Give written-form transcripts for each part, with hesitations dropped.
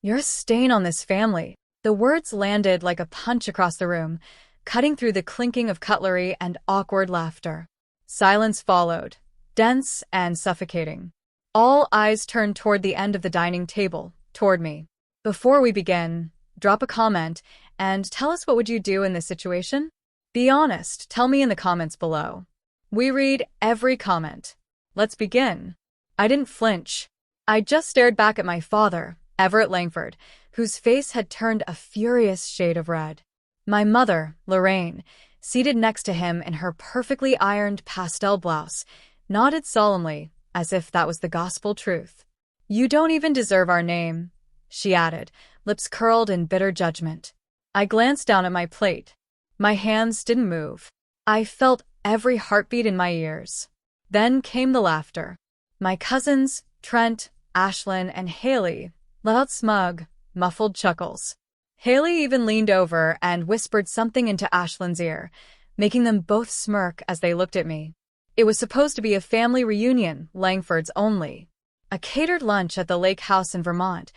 You're a stain on this family. The words landed like a punch across the room, cutting through the clinking of cutlery and awkward laughter. Silence followed, dense and suffocating. All eyes turned toward the end of the dining table, toward me. Before we begin, drop a comment and tell us what would you do in this situation? Be honest, tell me in the comments below. We read every comment. Let's begin. I didn't flinch. I just stared back at my father, Everett Langford, whose face had turned a furious shade of red. My mother, Lorraine, seated next to him in her perfectly ironed pastel blouse, nodded solemnly, as if that was the gospel truth. You don't even deserve our name, she added, lips curled in bitter judgment. I glanced down at my plate. My hands didn't move. I felt every heartbeat in my ears. Then came the laughter. My cousins, Trent, Ashlyn, and Haley, let out smug, muffled chuckles. Haley even leaned over and whispered something into Ashlyn's ear, making them both smirk as they looked at me. It was supposed to be a family reunion, Langford's only. A catered lunch at the lake house in Vermont,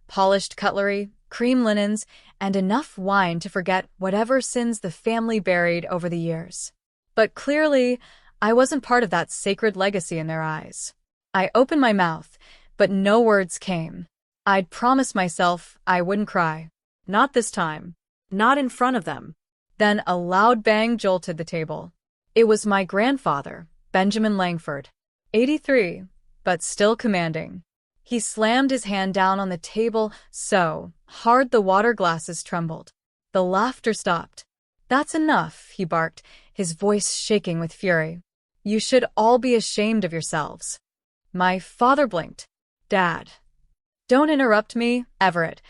polished cutlery, cream linens, and enough wine to forget whatever sins the family buried over the years. But clearly, I wasn't part of that sacred legacy in their eyes. I opened my mouth, but no words came. I'd promised myself I wouldn't cry. Not this time. Not in front of them. Then a loud bang jolted the table. It was my grandfather, Benjamin Langford. 83, but still commanding. He slammed his hand down on the table so hard the water glasses trembled. The laughter stopped. That's enough, he barked, his voice shaking with fury. You should all be ashamed of yourselves. My father blinked. Dad. Don't interrupt me, Everett,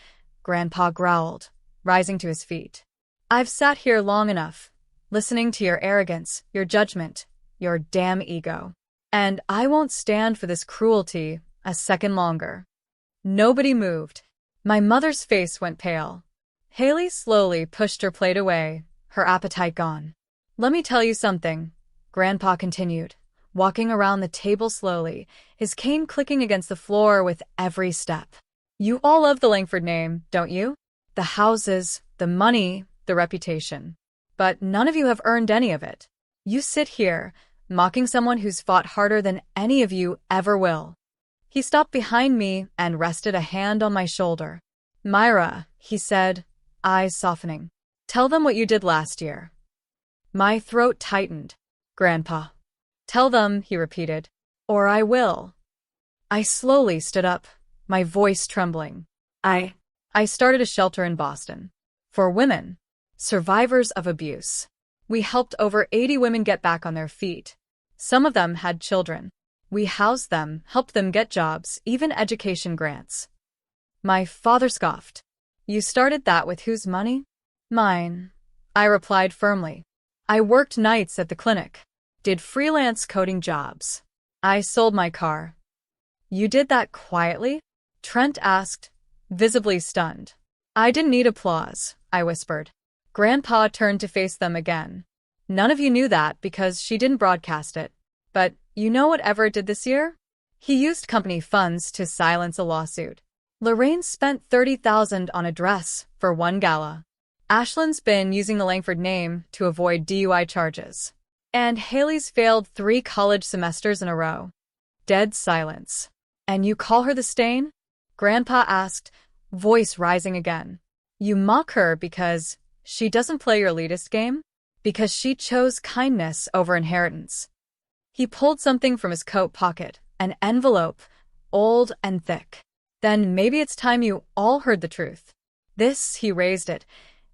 Grandpa growled, rising to his feet. I've sat here long enough, listening to your arrogance, your judgment, your damn ego. And I won't stand for this cruelty a second longer. Nobody moved. My mother's face went pale. Haley slowly pushed her plate away, her appetite gone. Let me tell you something, Grandpa continued, walking around the table slowly, his cane clicking against the floor with every step. You all love the Langford name, don't you? The houses, the money, the reputation. But none of you have earned any of it. You sit here, mocking someone who's fought harder than any of you ever will. He stopped behind me and rested a hand on my shoulder. Myra, he said, eyes softening. Tell them what you did last year. My throat tightened. Grandpa. Tell them, he repeated, or I will. I slowly stood up, my voice trembling. I started a shelter in Boston. For women, survivors of abuse. We helped over 80 women get back on their feet. Some of them had children. We housed them, helped them get jobs, even education grants. My father scoffed. You started that with whose money? Mine, I replied firmly. I worked nights at the clinic, did freelance coding jobs. I sold my car. You did that quietly? Trent asked, visibly stunned. I didn't need applause, I whispered. Grandpa turned to face them again. None of you knew that because she didn't broadcast it. But you know what Everett did this year? He used company funds to silence a lawsuit. Lorraine spent $30,000 on a dress for one gala. Ashlyn's been using the Langford name to avoid DUI charges. And Haley's failed 3 college semesters in a row. Dead silence. And you call her the stain? Grandpa asked, voice rising again. You mock her because she doesn't play your elitist game? Because she chose kindness over inheritance. He pulled something from his coat pocket, an envelope, old and thick. Then maybe it's time you all heard the truth. This, he raised it,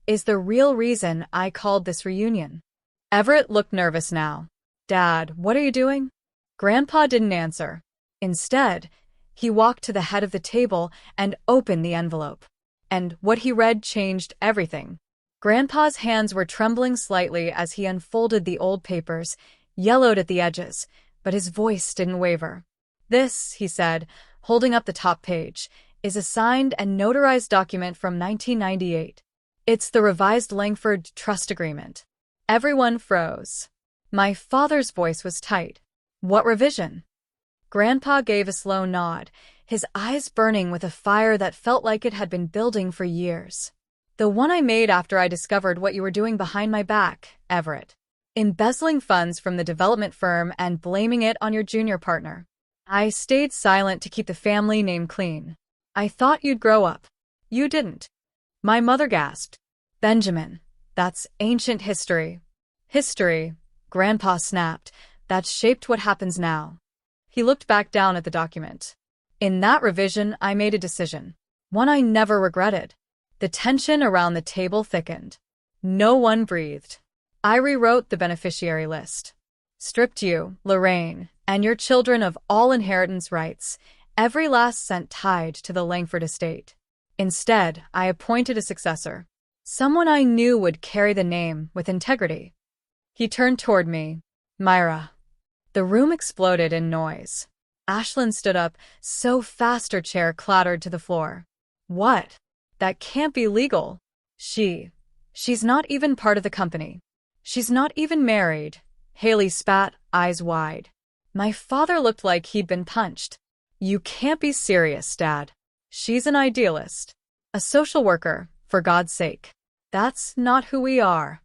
is the real reason I called this reunion. Everett looked nervous now. Dad, what are you doing? Grandpa didn't answer. Instead, he walked to the head of the table and opened the envelope. And what he read changed everything. Grandpa's hands were trembling slightly as he unfolded the old papers, yellowed at the edges, but his voice didn't waver. This, he said, holding up the top page, is a signed and notarized document from 1998. It's the revised Langford Trust Agreement. Everyone froze. My father's voice was tight. What revision? Grandpa gave a slow nod, his eyes burning with a fire that felt like it had been building for years. The one I made after I discovered what you were doing behind my back, Everett. Embezzling funds from the development firm and blaming it on your junior partner. I stayed silent to keep the family name clean. I thought you'd grow up. You didn't. My mother gasped. Benjamin, that's ancient history. History, Grandpa snapped, that shaped what happens now. He looked back down at the document. In that revision, I made a decision. One I never regretted. The tension around the table thickened. No one breathed. I rewrote the beneficiary list. Stripped you, Lorraine, and your children of all inheritance rights, every last cent tied to the Langford estate. Instead, I appointed a successor. Someone I knew would carry the name with integrity. He turned toward me. Myra. The room exploded in noise. Ashlyn stood up, so fast her chair clattered to the floor. What? That can't be legal. She's not even part of the company. She's not even married. Haley spat, eyes wide. My father looked like he'd been punched. You can't be serious, Dad. She's an idealist. A social worker, for God's sake. That's not who we are.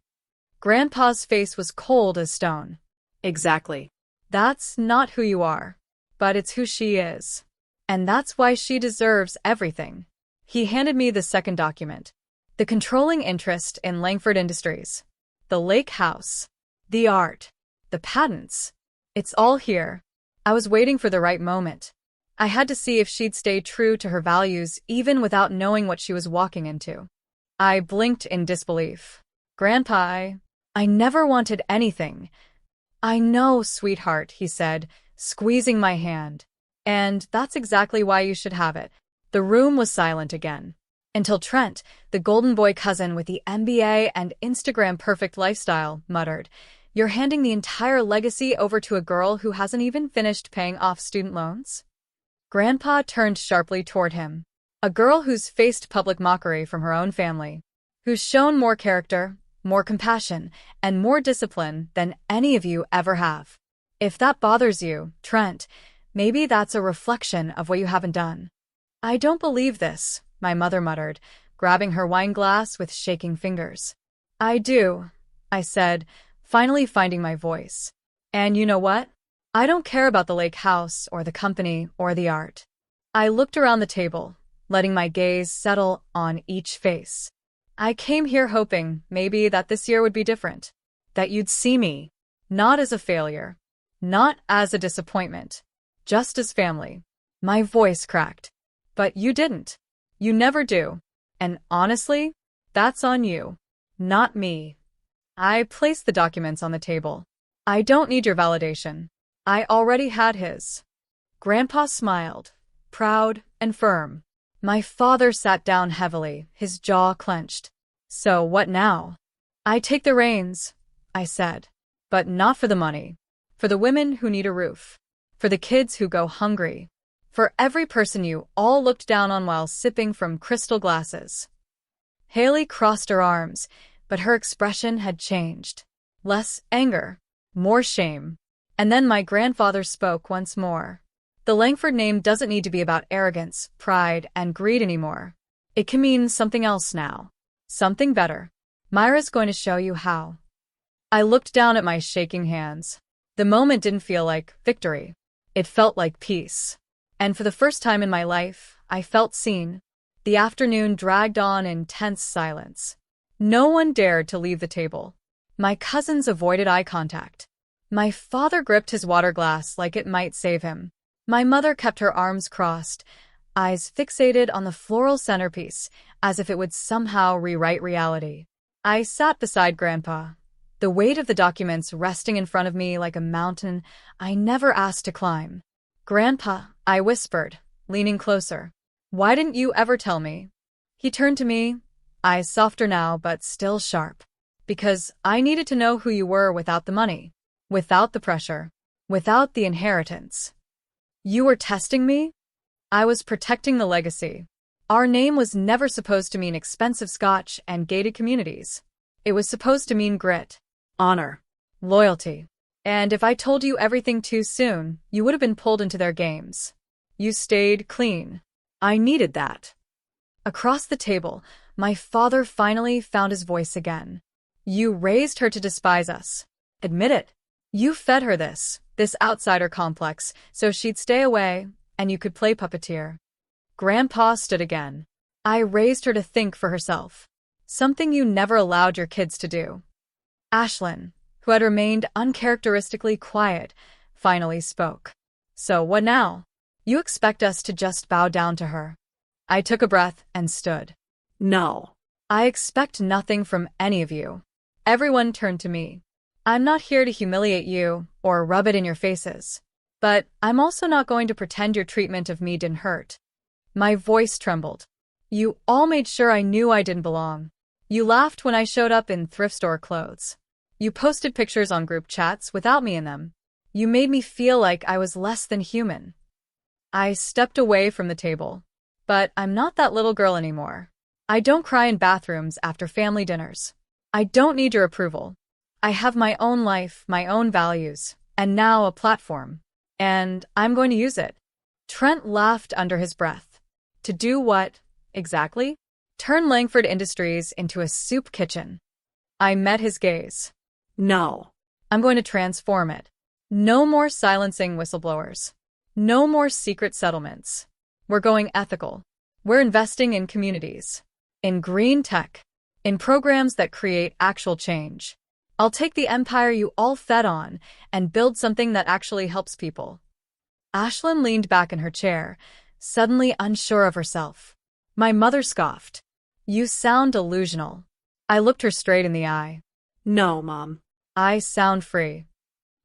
Grandpa's face was cold as stone. Exactly. That's not who you are. But it's who she is. And that's why she deserves everything. He handed me the second document. The controlling interest in Langford Industries. The lake house. The art. The patents. It's all here. I was waiting for the right moment. I had to see if she'd stay true to her values even without knowing what she was walking into. I blinked in disbelief. Grandpa, I never wanted anything. I know, sweetheart, he said, squeezing my hand. And that's exactly why you should have it. The room was silent again. Until Trent, the golden boy cousin with the MBA and Instagram perfect lifestyle, muttered, You're handing the entire legacy over to a girl who hasn't even finished paying off student loans? Grandpa turned sharply toward him. A girl who's faced public mockery from her own family. Who's shown more character, more compassion, and more discipline than any of you ever have. If that bothers you, Trent, maybe that's a reflection of what you haven't done. I don't believe this, my mother muttered, grabbing her wine glass with shaking fingers. I do, I said, finally finding my voice. And you know what? I don't care about the lake house or the company or the art. I looked around the table, letting my gaze settle on each face. I came here hoping maybe that this year would be different. That you'd see me, not as a failure, not as a disappointment, just as family. My voice cracked. But you didn't. You never do. And honestly, that's on you, not me. I placed the documents on the table. I don't need your validation. I already had his. Grandpa smiled, proud and firm. My father sat down heavily, his jaw clenched. So what now? I take the reins, I said. But not for the money. For the women who need a roof. For the kids who go hungry. For every person you all looked down on while sipping from crystal glasses. Haley crossed her arms, but her expression had changed. Less anger, more shame. And then my grandfather spoke once more. The Langford name doesn't need to be about arrogance, pride, and greed anymore. It can mean something else now. Something better. Myra's going to show you how. I looked down at my shaking hands. The moment didn't feel like victory. It felt like peace. And for the first time in my life, I felt seen. The afternoon dragged on in tense silence. No one dared to leave the table. My cousins avoided eye contact. My father gripped his water glass like it might save him. My mother kept her arms crossed, eyes fixated on the floral centerpiece, as if it would somehow rewrite reality. I sat beside Grandpa, the weight of the documents resting in front of me like a mountain I never asked to climb. Grandpa, I whispered, leaning closer. Why didn't you ever tell me? He turned to me, eyes softer now but still sharp. Because I needed to know who you were without the money, without the pressure, without the inheritance. You were testing me? I was protecting the legacy. Our name was never supposed to mean expensive scotch and gated communities. It was supposed to mean grit, honor, loyalty. And if I told you everything too soon, you would have been pulled into their games. You stayed clean. I needed that. Across the table, my father finally found his voice again. You raised her to despise us. Admit it. You fed her this outsider complex, so she'd stay away, and you could play puppeteer. Grandpa stood again. I raised her to think for herself. Something you never allowed your kids to do. Ashlyn, who had remained uncharacteristically quiet, finally spoke. So what now? You expect us to just bow down to her? I took a breath and stood. No. I expect nothing from any of you. Everyone turned to me. I'm not here to humiliate you or rub it in your faces. But I'm also not going to pretend your treatment of me didn't hurt. My voice trembled. You all made sure I knew I didn't belong. You laughed when I showed up in thrift store clothes. You posted pictures on group chats without me in them. You made me feel like I was less than human. I stepped away from the table. But I'm not that little girl anymore. I don't cry in bathrooms after family dinners. I don't need your approval. I have my own life, my own values, and now a platform. And I'm going to use it. Trent laughed under his breath. To do what, exactly? Turn Langford Industries into a soup kitchen. I met his gaze. No. I'm going to transform it. No more silencing whistleblowers. No more secret settlements. We're going ethical. We're investing in communities. In green tech. In programs that create actual change. I'll take the empire you all fed on and build something that actually helps people. Ashlyn leaned back in her chair, suddenly unsure of herself. My mother scoffed. You sound delusional. I looked her straight in the eye. No, Mom. I sound free.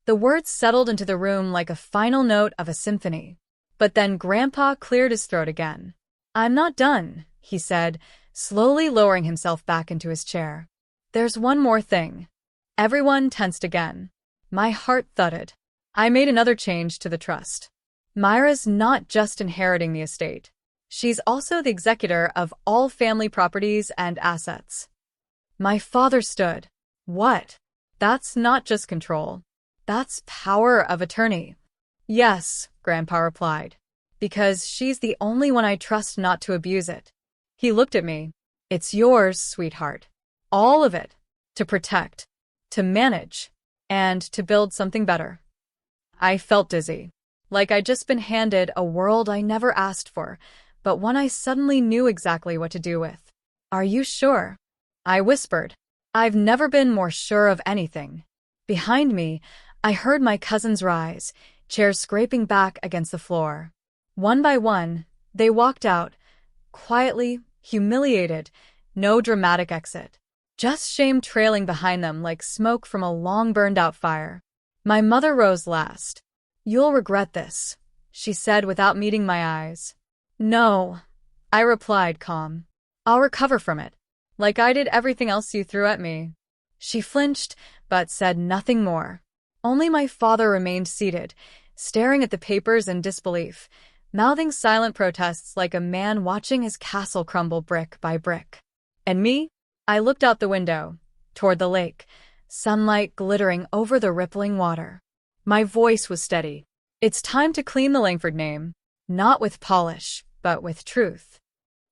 The words settled into the room like a final note of a symphony. But then Grandpa cleared his throat again. I'm not done, he said, slowly lowering himself back into his chair. There's one more thing. Everyone tensed again. My heart thudded. I made another change to the trust. Myra's not just inheriting the estate. She's also the executor of all family properties and assets. My father stood. What? That's not just control. That's power of attorney. Yes, Grandpa replied. Because she's the only one I trust not to abuse it. He looked at me. It's yours, sweetheart. All of it. To protect. To manage. And to build something better. I felt dizzy. Like I'd just been handed a world I never asked for, but one I suddenly knew exactly what to do with. Are you sure? I whispered. I've never been more sure of anything. Behind me, I heard my cousins rise, chairs scraping back against the floor. One by one, they walked out, quietly, humiliated, no dramatic exit. Just shame trailing behind them like smoke from a long burned-out fire. My mother rose last. You'll regret this, she said without meeting my eyes. No, I replied calm. I'll recover from it, like I did everything else you threw at me. She flinched, but said nothing more. Only my father remained seated, staring at the papers in disbelief, mouthing silent protests like a man watching his castle crumble brick by brick. And me? I looked out the window, toward the lake, sunlight glittering over the rippling water. My voice was steady. It's time to clean the Langford name, not with polish, but with truth.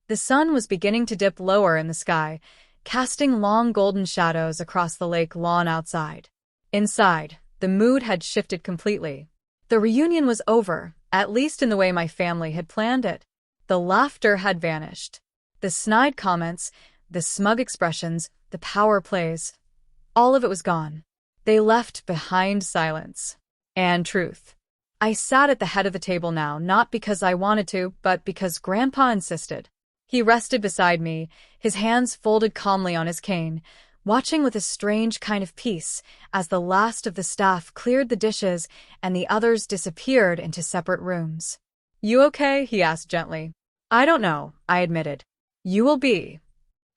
The sun was beginning to dip lower in the sky, casting long golden shadows across the lake lawn outside. Inside, the mood had shifted completely. The reunion was over, at least in the way my family had planned it. The laughter had vanished. The snide comments, the smug expressions, the power plays, all of it was gone. They left behind silence. And truth. I sat at the head of the table now, not because I wanted to, but because Grandpa insisted. He rested beside me, his hands folded calmly on his cane, watching with a strange kind of peace as the last of the staff cleared the dishes and the others disappeared into separate rooms. You okay? He asked gently. I don't know, I admitted. You will be.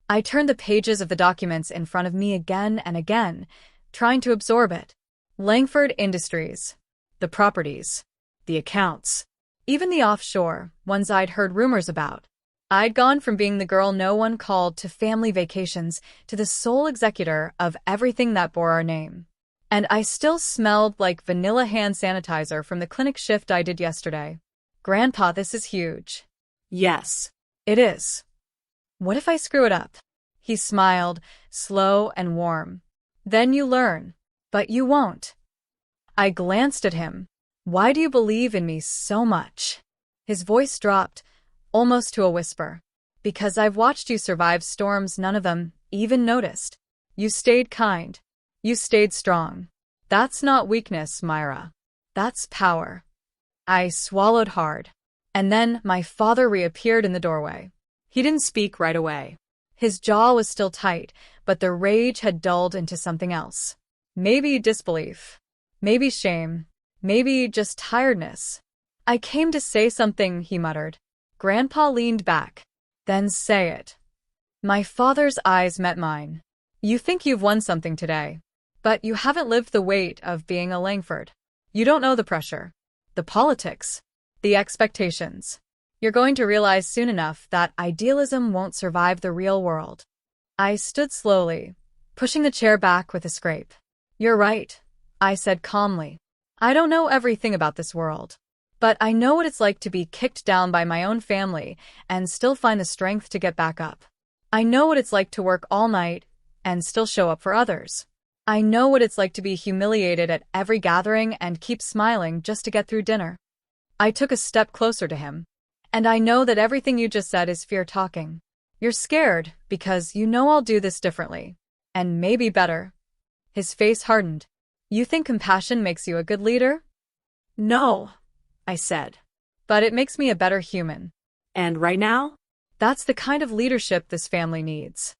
I turned the pages of the documents in front of me again and again, trying to absorb it. Langford Industries. The properties. The accounts. Even the offshore ones I'd heard rumors about. I'd gone from being the girl no one called to family vacations to the sole executor of everything that bore our name. And I still smelled like vanilla hand sanitizer from the clinic shift I did yesterday. Grandpa, this is huge. Yes. It is. What if I screw it up? He smiled, slow and warm. Then you learn. But you won't. I glanced at him. Why do you believe in me so much? His voice dropped, almost to a whisper. Because I've watched you survive storms none of them even noticed. You stayed kind. You stayed strong. That's not weakness, Myra. That's power. I swallowed hard. And then my father reappeared in the doorway. He didn't speak right away. His jaw was still tight, but the rage had dulled into something else. Maybe disbelief. Maybe shame. Maybe just tiredness. I came to say something, he muttered. Grandpa leaned back. Then say it. My father's eyes met mine. You think you've won something today. But you haven't lived the weight of being a Langford. You don't know the pressure, the politics, the expectations. You're going to realize soon enough that idealism won't survive the real world. I stood slowly, pushing the chair back with a scrape. You're right, I said calmly. I don't know everything about this world. But I know what it's like to be kicked down by my own family and still find the strength to get back up. I know what it's like to work all night and still show up for others. I know what it's like to be humiliated at every gathering and keep smiling just to get through dinner. I took a step closer to him. And I know that everything you just said is fear talking. You're scared because you know I'll do this differently. And maybe better. His face hardened. You think compassion makes you a good leader? No, I said. But it makes me a better human. And right now? That's the kind of leadership this family needs.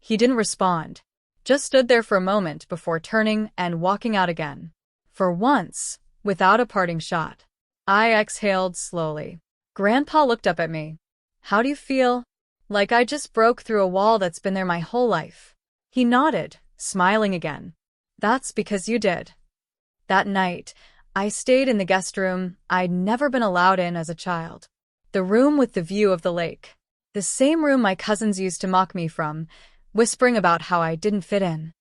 He didn't respond. Just stood there for a moment before turning and walking out again. For once, without a parting shot. I exhaled slowly. Grandpa looked up at me. How do you feel? Like I just broke through a wall that's been there my whole life. He nodded, smiling again. That's because you did. That night, I stayed in the guest room I'd never been allowed in as a child. The room with the view of the lake. The same room my cousins used to mock me from, whispering about how I didn't fit in.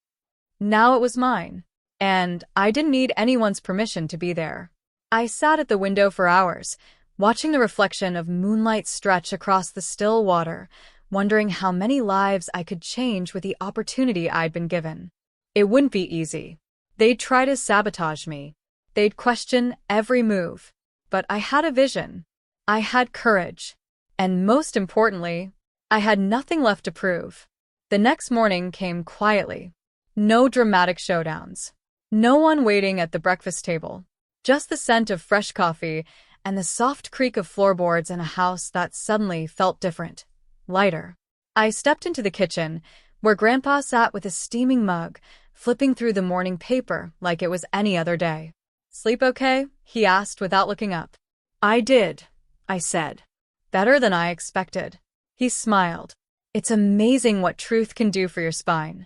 Now it was mine, and I didn't need anyone's permission to be there. I sat at the window for hours, watching the reflection of moonlight stretch across the still water, wondering how many lives I could change with the opportunity I'd been given. It wouldn't be easy. They'd try to sabotage me. They'd question every move. But I had a vision. I had courage. And most importantly, I had nothing left to prove. The next morning came quietly. No dramatic showdowns. No one waiting at the breakfast table. Just the scent of fresh coffee and the soft creak of floorboards in a house that suddenly felt different, lighter. I stepped into the kitchen, where Grandpa sat with a steaming mug, flipping through the morning paper like it was any other day. Sleep okay? He asked without looking up. I did, I said. Better than I expected. He smiled. It's amazing what truth can do for your spine.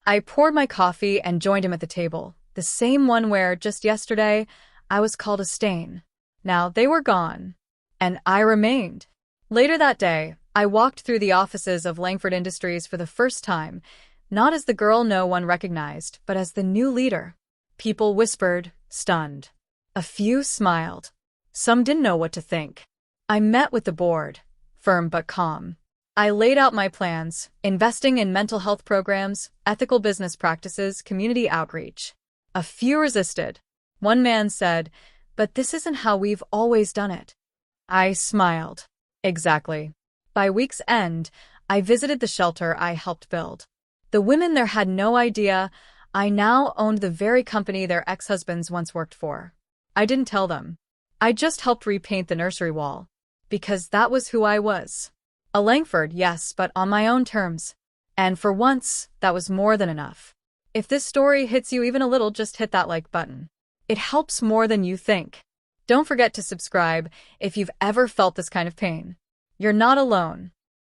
I poured my coffee and joined him at the table, the same one where, just yesterday, I was called a stain. Now they were gone. And I remained. Later that day, I walked through the offices of Langford Industries for the first time, not as the girl no one recognized, but as the new leader. People whispered, stunned. A few smiled. Some didn't know what to think. I met with the board, firm but calm. I laid out my plans, investing in mental health programs, ethical business practices, community outreach. A few resisted. One man said, "But this isn't how we've always done it." I smiled. Exactly. By week's end, I visited the shelter I helped build. The women there had no idea I now owned the very company their ex-husbands once worked for. I didn't tell them. I just helped repaint the nursery wall. Because that was who I was. A Langford, yes, but on my own terms. And for once, that was more than enough. If this story hits you even a little, just hit that like button. It helps more than you think. Don't forget to subscribe if you've ever felt this kind of pain. You're not alone.